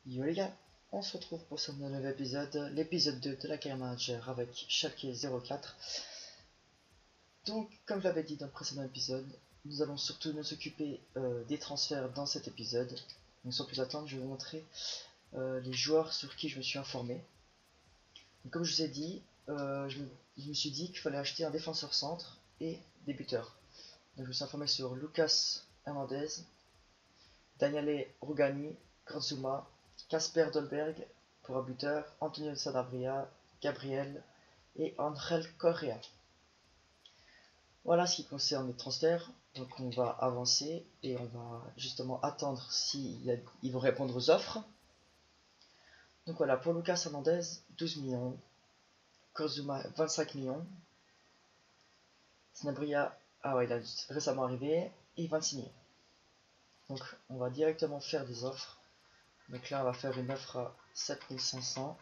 Yo les gars, on se retrouve pour ce nouvel épisode, l'épisode 2 de la Career Manager avec Schalke 04. Donc, comme je l'avais dit dans le précédent épisode, nous allons surtout nous occuper des transferts dans cet épisode. Donc sans plus attendre, je vais vous montrer les joueurs sur qui je me suis informé. Donc, comme je vous ai dit, je me suis dit qu'il fallait acheter un défenseur centre et des buteurs. Donc je me suis informé sur Lucas Hernandez, Daniele Rugani, Kurzuma, Kasper Dolberg pour un buteur, Antonio Sanabria, Gabriel et Angel Correa. Voilà ce qui concerne les transferts. Donc on va avancer et on va justement attendre s'ils vont répondre aux offres. Donc voilà, pour Lucas Hernandez, 12 millions, Kurzuma 25 millions, Sanabria, ah ouais, il a récemment arrivé, et 26 millions. Donc on va directement faire des offres. Donc là on va faire une offre à 7500,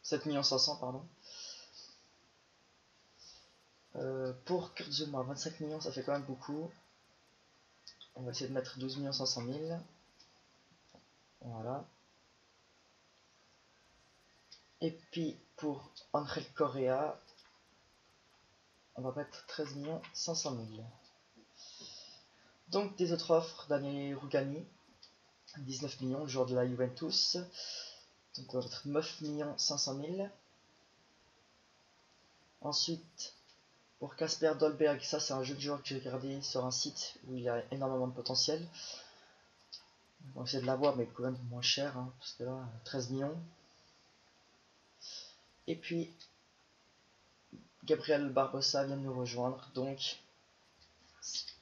7 500 pardon. Pour Kurzuma 25 millions ça fait quand même beaucoup. On va essayer de mettre 12 500 000. Voilà. Et puis pour Angel Correa, on va mettre 13 500 000. Donc des autres offres, Daniele Rugani, 19 millions, le joueur de la Juventus. Donc on va mettre 9 500 000. Ensuite, pour Kasper Dolberg, ça c'est un jeune joueur que j'ai regardé sur un site où il a énormément de potentiel. On va essayer de l'avoir, mais quand même moins cher, hein, parce que là, 13 millions. Et puis, Gabriel Barbosa vient de nous rejoindre, donc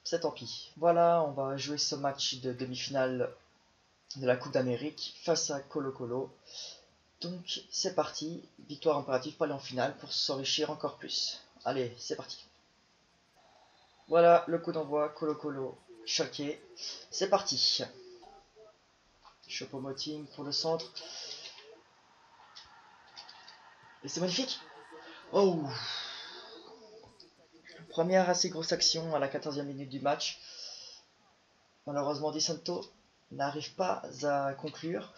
c'est tant pis. Voilà, on va jouer ce match de demi-finale de la Coupe d'Amérique face à Colo-Colo. Donc c'est parti, victoire impérative pour aller en finale pour s'enrichir encore plus. Allez, c'est parti. Voilà le coup d'envoi, Colo-Colo, Schalke. C'est parti. Choupo-Moting pour le centre. Et c'est magnifique. Oh! Première assez grosse action à la 14e minute du match. Malheureusement, Di Santo n'arrive pas à conclure.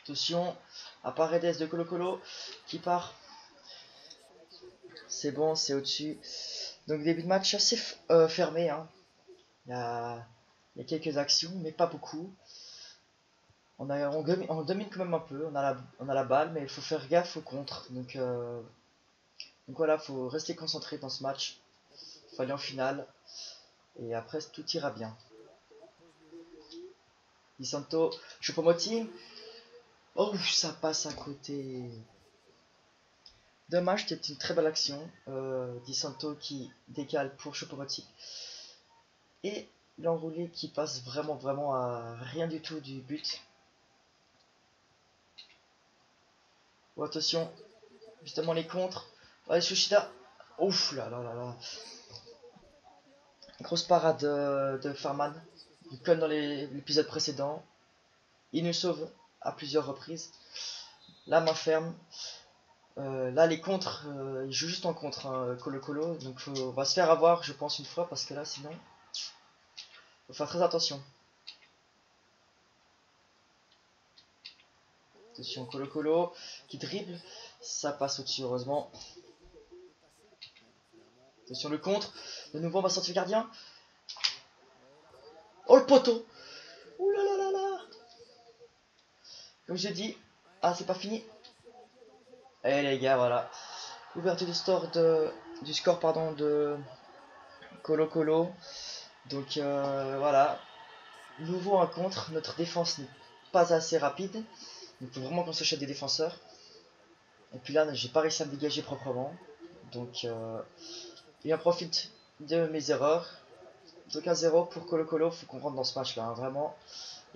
Attention à Paredes de Colo-Colo qui part. C'est bon, c'est au-dessus. Donc début de match assez fermé. Hein. Il y a quelques actions, mais pas beaucoup. On domine quand même un peu. On a la balle, mais il faut faire gaffe au contre. Donc voilà, il faut rester concentré dans ce match. Il faut aller en finale. Et après, tout ira bien. Di Santo, Choupo-Moting. Oh, ça passe à côté. Dommage, c'était une très belle action. Di Santo qui décale pour Choupo-Moting. Et l'enroulé qui passe vraiment à rien du tout du but. Oh, attention, justement les contres. Allez, Sushida. Ouf là. Grosse parade de Farman. Comme dans l'épisode précédent. Il nous sauve à plusieurs reprises. La main ferme. Là les contres, il joue juste en contre, hein, Colo-Colo. Donc on va se faire avoir je pense une fois parce que là sinon faut faire très attention. Attention Colo-Colo qui dribble. Ça passe au-dessus heureusement. Attention le contre. De nouveau on va sortir le gardien. Oh le poteau. Ouh là là là là. Comme j'ai dit. Ah c'est pas fini. Allez les gars voilà. Ouverture du score pardon de Colo-Colo. Donc voilà. Nouveau un contre. Notre défense n'est pas assez rapide. Il faut vraiment qu'on s'achète des défenseurs. Et puis là j'ai pas réussi à me dégager proprement. Donc il en profite de mes erreurs. Donc 1-0 pour Colo-Colo. Faut qu'on rentre dans ce match là hein, vraiment.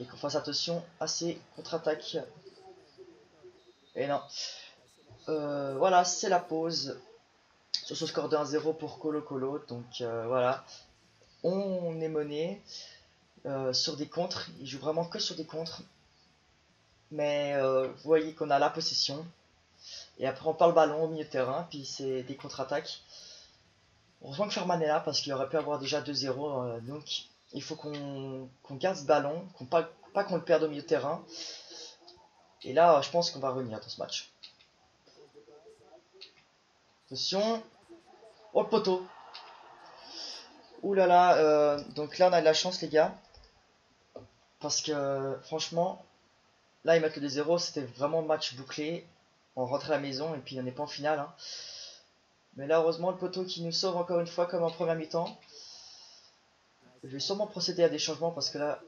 Et qu'on fasse attention à ces contre-attaques. Et non. Voilà, c'est la pause. Sur ce score de 1-0 pour Colo-Colo. Donc voilà. On est mené sur des contres. Il joue vraiment que sur des contres. Mais vous voyez qu'on a la possession. Et après on parle le ballon au milieu de terrain. Puis c'est des contre-attaques. Heureusement que Farman est là parce qu'il aurait pu avoir déjà 2-0. Donc Il faut qu'on garde ce ballon, pas qu'on le perde au milieu de terrain. Et là, je pense qu'on va revenir dans ce match. Attention. Oh, le poteau. Ouh là là, donc là on a de la chance les gars. Parce que franchement, là ils mettent le 2-0, c'était vraiment match bouclé. On rentre à la maison et puis on n'est pas en finale. Hein. Mais là heureusement le poteau qui nous sauve encore une fois comme en première mi-temps. Je vais sûrement procéder à des changements parce que là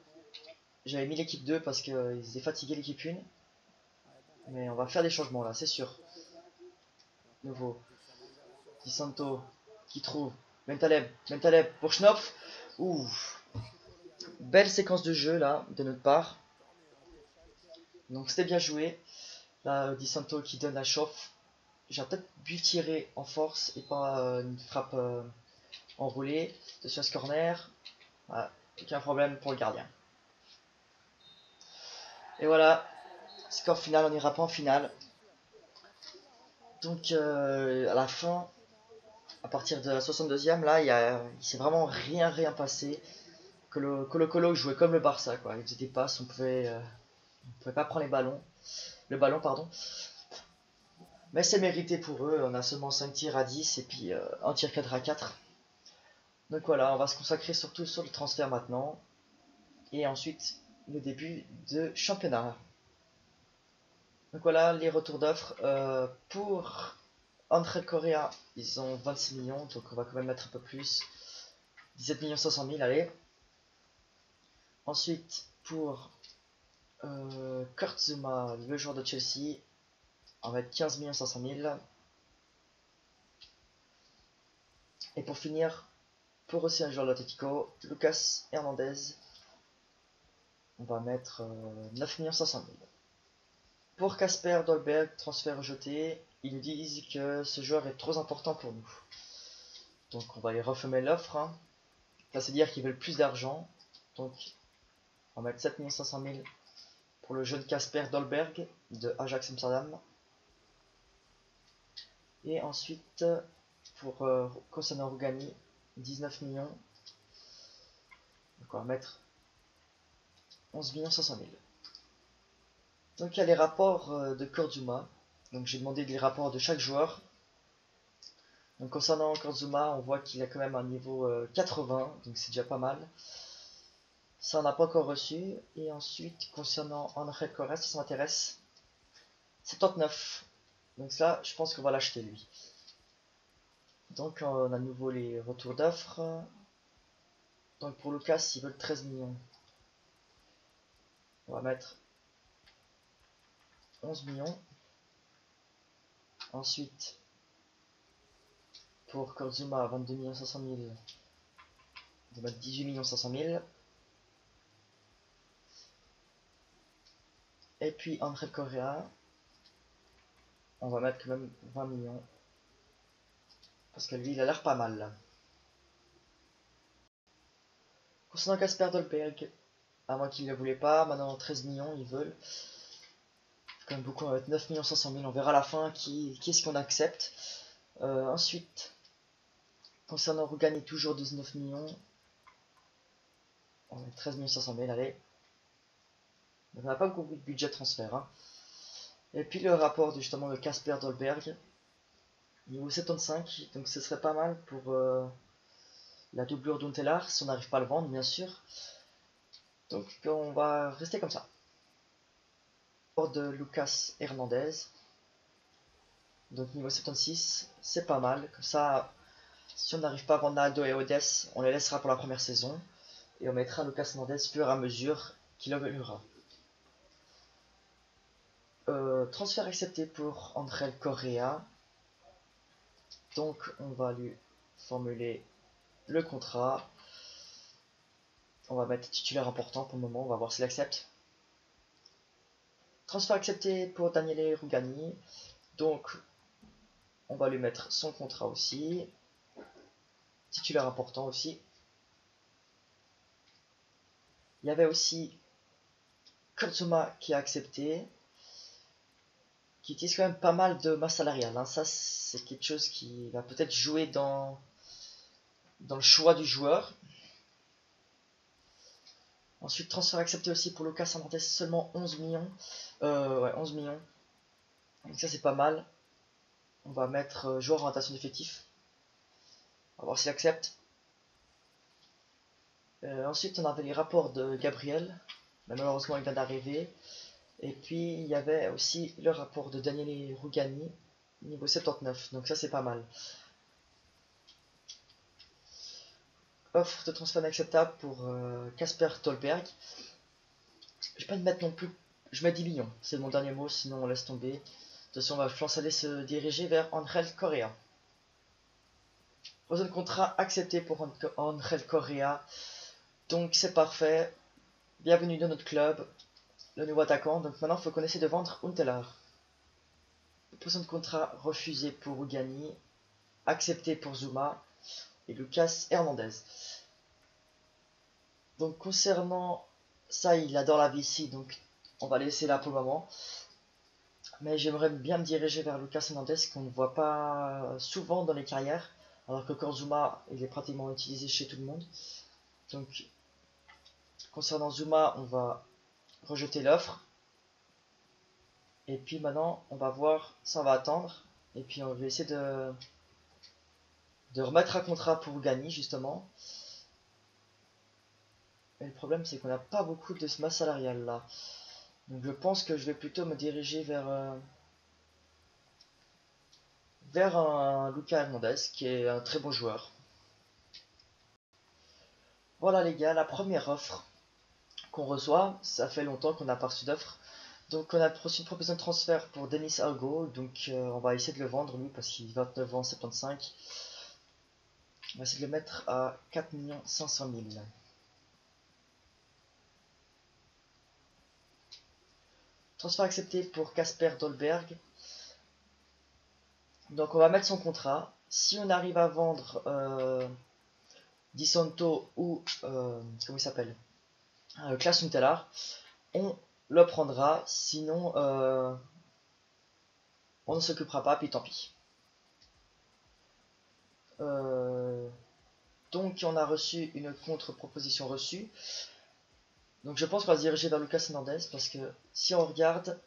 j'avais mis l'équipe 2 parce qu'ils étaient fatigués l'équipe 1. Mais on va faire des changements là, c'est sûr. Nouveau. Di Santo qui trouve. Mentaleb pour Schnopf. Ouh. Belle séquence de jeu là de notre part. Donc c'était bien joué. Là, Di Santo qui donne la chauffe. J'ai peut-être dû tirer en force et pas une frappe enroulée. De ce corner. Voilà, aucun problème pour le gardien. Et voilà, score final, on n'ira pas en finale. Donc à la fin, à partir de la 62e, là, il s'est vraiment rien passé. Colo Colo jouait comme le Barça, quoi. Il faisait des passes, on pouvait pas prendre le ballon, pardon. Mais c'est mérité pour eux, on a seulement 5 tirs à 10 et puis un tir cadré à 4. Donc voilà, on va se consacrer surtout sur le transfert maintenant. Et ensuite, le début de championnat. Donc voilà, les retours d'offres. Pour André Correa, ils ont 26 millions, donc on va quand même mettre un peu plus. 17 500 000, allez. Ensuite, pour Kurt Zouma, le joueur de Chelsea, on va mettre 15 500 000. Et pour finir, pour aussi un joueur de l'Atletico, Lucas Hernandez, on va mettre 9 500 000. Pour Kasper Dolberg, transfert rejeté, ils nous disent que ce joueur est trop important pour nous. Donc on va les refumer l'offre. Hein. Ça c'est dire qu'ils veulent plus d'argent. Donc on va mettre 7 500 000 pour le jeune Kasper Dolberg de Ajax Amsterdam. Et ensuite pour Kosano Rougani, 19 millions. Donc on va mettre 11 500 000. Donc il y a les rapports de Kurzuma. Donc j'ai demandé les rapports de chaque joueur. Donc concernant Kurzuma, on voit qu'il a quand même un niveau 80, donc c'est déjà pas mal. Ça on n'a pas encore reçu. Et ensuite concernant Angel Correa, ça m'intéresse. 79. Donc ça, je pense qu'on va l'acheter lui. Donc on a de nouveau les retours d'offres. Donc pour Lucas, ils veulent 13 millions. On va mettre 11 millions. Ensuite, pour Kurzuma, 22 500 000. On va mettre 18 500 000. Et puis André Correa, on va mettre quand même 20 millions. Parce que lui, il a l'air pas mal là. Concernant Kasper Dolberg, à moins qu'ils ne le voulaient pas, maintenant 13 millions, ils veulent. Quand même beaucoup, on va mettre 9 500 000, on verra à la fin qui est-ce qu'on accepte. Ensuite, concernant Rougani, toujours 19 millions. On va mettre 13 500 000, allez. Donc on n'a pas beaucoup de budget transfert. Hein. Et puis le rapport justement de Kasper Dolberg, niveau 75, donc ce serait pas mal pour la doublure d'Untelar, si on n'arrive pas à le vendre bien sûr. Donc on va rester comme ça. Rapport de Lucas Hernandez, donc niveau 76, c'est pas mal. Comme ça, si on n'arrive pas à vendre Naldo et Odes, on les laissera pour la première saison. Et on mettra Lucas Hernandez au fur et à mesure qu'il évoluera. Transfert accepté pour André Correa. Donc on va lui formuler le contrat. On va mettre titulaire important pour le moment, on va voir s'il accepte. Transfert accepté pour Daniele Rougani. Donc on va lui mettre son contrat aussi. Titulaire important aussi. Il y avait aussi Kurzuma qui a accepté. Qui utilise quand même pas mal de masse salariale. Hein. Ça c'est quelque chose qui va peut-être jouer dans le choix du joueur. Ensuite, transfert accepté aussi pour Lucas Hernandez, seulement 11 millions. Ouais, 11 millions. Donc ça, c'est pas mal. On va mettre joueur en rotation d'effectif. On va voir s'il accepte. Ensuite, on avait les rapports de Gabriel. Mais malheureusement, il vient d'arriver. Et puis, il y avait aussi le rapport de Daniele Rugani, niveau 79. Donc ça, c'est pas mal. Offre de transfert inacceptable pour Kasper Dolberg. Je vais pas le mettre non plus. Je mets 10 millions. C'est mon dernier mot, sinon on laisse tomber. De toute façon, on va, je pense, aller se diriger vers Angel Correa. Prochain contrat accepté pour Angel Correa. Donc c'est parfait. Bienvenue dans notre club. Le nouveau attaquant. Donc maintenant, il faut qu'on essaie de vendre Huntelaar. Prochain de contrat refusé pour Rugani. Accepté pour Zouma. Et Lucas Hernandez. Donc concernant ça, il adore la vie ici. Donc on va laisser là pour le moment. Mais j'aimerais bien me diriger vers Lucas Hernandez qu'on ne voit pas souvent dans les carrières. Alors que Zouma, il est pratiquement utilisé chez tout le monde. Donc concernant Zouma, on va rejeter l'offre. Et puis maintenant, on va voir, ça on va attendre. Et puis on va essayer de remettre un contrat pour Rugani justement. Et le problème c'est qu'on n'a pas beaucoup de masse salariale là. Donc je pense que je vais plutôt me diriger vers un Lucas Hernandez qui est un très bon joueur. Voilà les gars, la première offre qu'on reçoit, ça fait longtemps qu'on n'a pas reçu d'offre. Donc on a reçu une proposition de transfert pour Denis Argo, donc on va essayer de le vendre lui parce qu'il a 29 ans, 75. On va essayer de le mettre à 4 500 000. Transfert accepté pour Kasper Dolberg. Donc on va mettre son contrat. Si on arrive à vendre Di Santo ou comment il s'appelle, Klaas Huntelaar, on le prendra. Sinon on ne s'occupera pas, puis tant pis. Donc on a reçu une contre-proposition reçue. Donc je pense qu'on va se diriger vers Lucas Hernandez parce que si on regarde,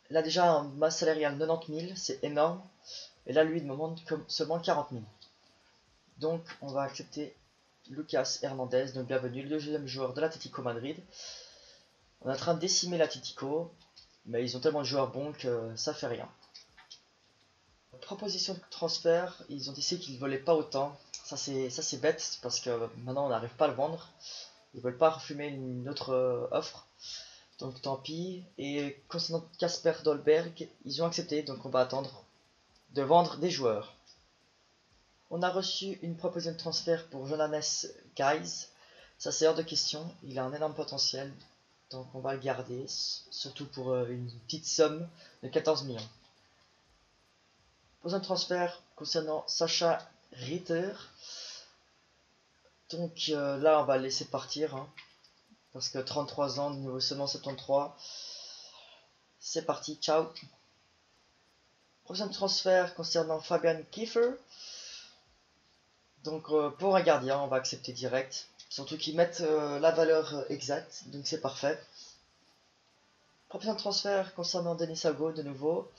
là déjà un masse salariale 90 000, c'est énorme. Et là lui il demande seulement 40 000. Donc on va accepter Lucas Hernandez, donc bienvenue, le deuxième joueur de l'Atlético Madrid. On est en train de décimer l'Atlético, mais ils ont tellement de joueurs bons que ça fait rien. Proposition de transfert, ils ont décidé qu'ils ne volaient pas autant. Ça c'est bête parce que maintenant on n'arrive pas à le vendre. Ils veulent pas refumer une autre offre. Donc tant pis. Et concernant Kasper Dolberg, ils ont accepté, donc on va attendre de vendre des joueurs. On a reçu une proposition de transfert pour Johannes Guys. Ça c'est hors de question, il a un énorme potentiel. Donc on va le garder, surtout pour une petite somme de 14 millions. Proposition de transfert concernant Sacha Ritter. Donc là on va le laisser partir. Hein, parce que 33 ans, niveau seulement 73. C'est parti, ciao. Prochain transfert concernant Fabian Kiefer. Donc pour un gardien, on va accepter direct. Surtout qu'ils mettent la valeur exacte, donc c'est parfait. Prochain transfert concernant Denis Ago de nouveau.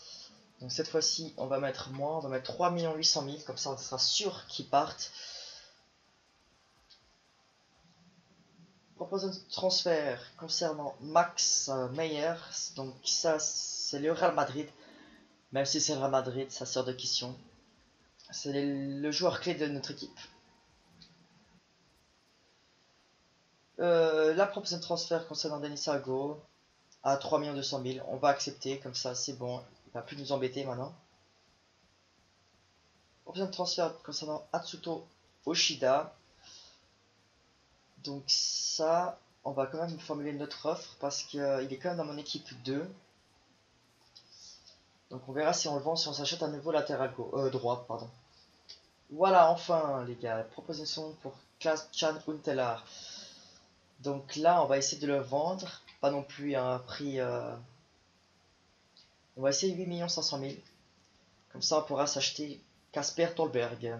Donc cette fois-ci, on va mettre moins, on va mettre 3 800 000, comme ça on sera sûr qu'ils partent. Proposition de transfert concernant Max Meyer. Donc ça, c'est le Real Madrid. Même si c'est le Real Madrid, ça sort de question. C'est le joueur clé de notre équipe. La proposition de transfert concernant Denis Ago à 3 200 000. On va accepter, comme ça c'est bon. Il va plus nous embêter maintenant. Proposition de transfert concernant Atsuto Oshida. Donc ça, on va quand même formuler notre offre parce qu'il est quand même dans mon équipe 2. Donc on verra si on le vend, si on s'achète un nouveau latéral droit. Pardon. Voilà, enfin les gars, proposition pour Klaas Huntelaar. Donc là, on va essayer de le vendre. Pas non plus à un prix... On va essayer 8 500 000. Comme ça, on pourra s'acheter Kasper Dolberg.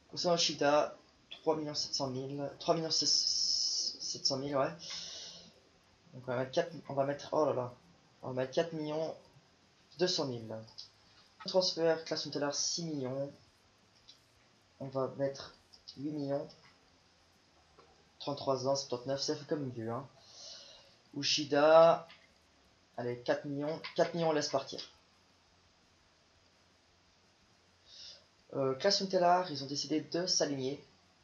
Concernant Oshida, 3 700 000. 3 700 700 000, ouais. Donc on va mettre 4, on va mettre, oh là là, on va mettre 4 millions 200 000. Transfert, classe tout à l'heure 6 millions. On va mettre 8 millions. 33 ans, 79, ça fait comme une vue. Hein. Ushida, allez, 4 millions. 4 millions, on laisse partir. Classe Untelar, ils ont décidé de s'aligner.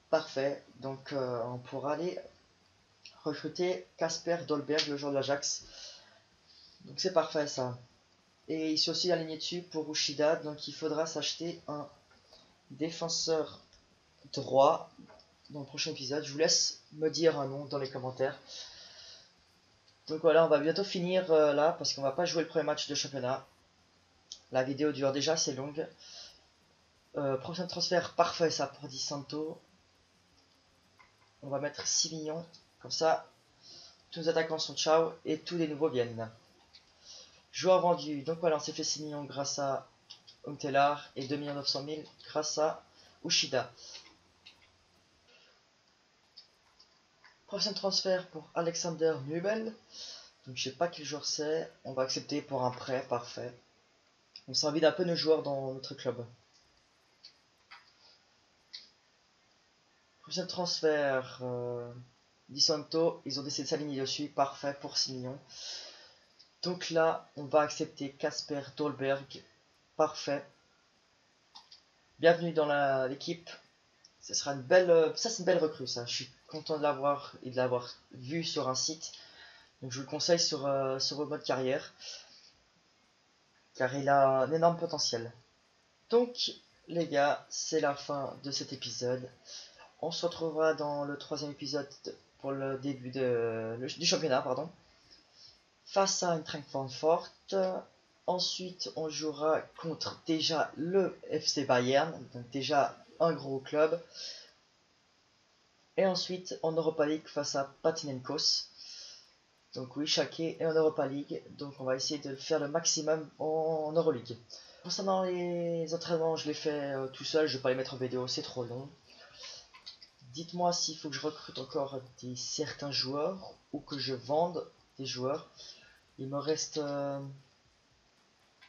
Parfait. Donc on pourra aller recruter Casper Dolberg, le joueur de l'Ajax. Donc c'est parfait ça. Et ils sont aussi alignés dessus pour Ushida. Donc il faudra s'acheter un défenseur droit dans le prochain épisode. Je vous laisse me dire un nom dans les commentaires. Donc voilà, on va bientôt finir là parce qu'on va pas jouer le premier match de championnat. La vidéo dure déjà assez longue. Prochain transfert, parfait ça pour Di Santo. On va mettre 6 millions. Comme ça, tous nos attaquants sont ciao et tous les nouveaux viennent. Joueur vendu. Donc voilà, on s'est fait 6 millions grâce à Untelar et 2 900 000 grâce à Ushida. Prochain transfert pour Alexander Nubel. Donc je sais pas quel joueur c'est. On va accepter pour un prêt, parfait. On s'invite un peu nos joueurs dans notre club. Prochain transfert, Di Santo, ils ont décidé de s'aligner dessus, parfait pour 6 millions. Donc là, on va accepter Casper Dolberg, parfait. Bienvenue dans l'équipe. Ce sera une belle, ça c'est une belle recrue ça. Je suis content de l'avoir et de l'avoir vu sur un site. Donc je vous le conseille sur vos modes carrière, car il a un énorme potentiel. Donc les gars, c'est la fin de cet épisode. On se retrouvera dans le 3e épisode pour le début du championnat, pardon. Face à Eintracht Francfort. Ensuite, on jouera contre déjà le FC Bayern, donc déjà un gros club. Et ensuite, en Europa League face à Panathinaikos. Donc oui, Schalke et en Europa League. Donc on va essayer de faire le maximum en Euroleague. Concernant les entraînements, je les fais tout seul, je ne vais pas les mettre en vidéo, c'est trop long. Dites-moi s'il faut que je recrute encore certains joueurs ou que je vende des joueurs. Il me reste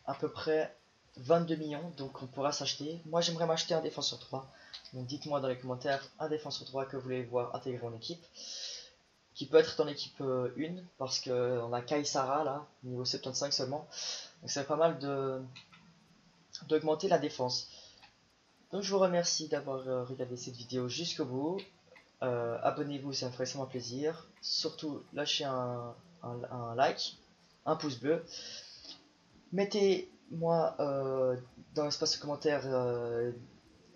à peu près 22 millions, donc on pourra s'acheter. Moi j'aimerais m'acheter un défenseur 3. Donc dites-moi dans les commentaires un défenseur 3 que vous voulez voir intégrer en équipe. Qui peut être dans l'équipe 1, parce qu'on a Kai Sara là, niveau 75 seulement. Donc c'est pas mal d'augmenter la défense. Donc je vous remercie d'avoir regardé cette vidéo jusqu'au bout. Abonnez-vous, ça me ferait extrêmement plaisir. Surtout lâchez un like, un pouce bleu. Mettez-moi dans l'espace de commentaires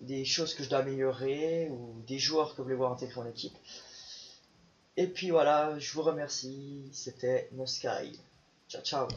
des choses que je dois améliorer ou des joueurs que vous voulez voir intégrer en équipe. Et puis voilà, je vous remercie. C'était Noskai. Ciao ciao.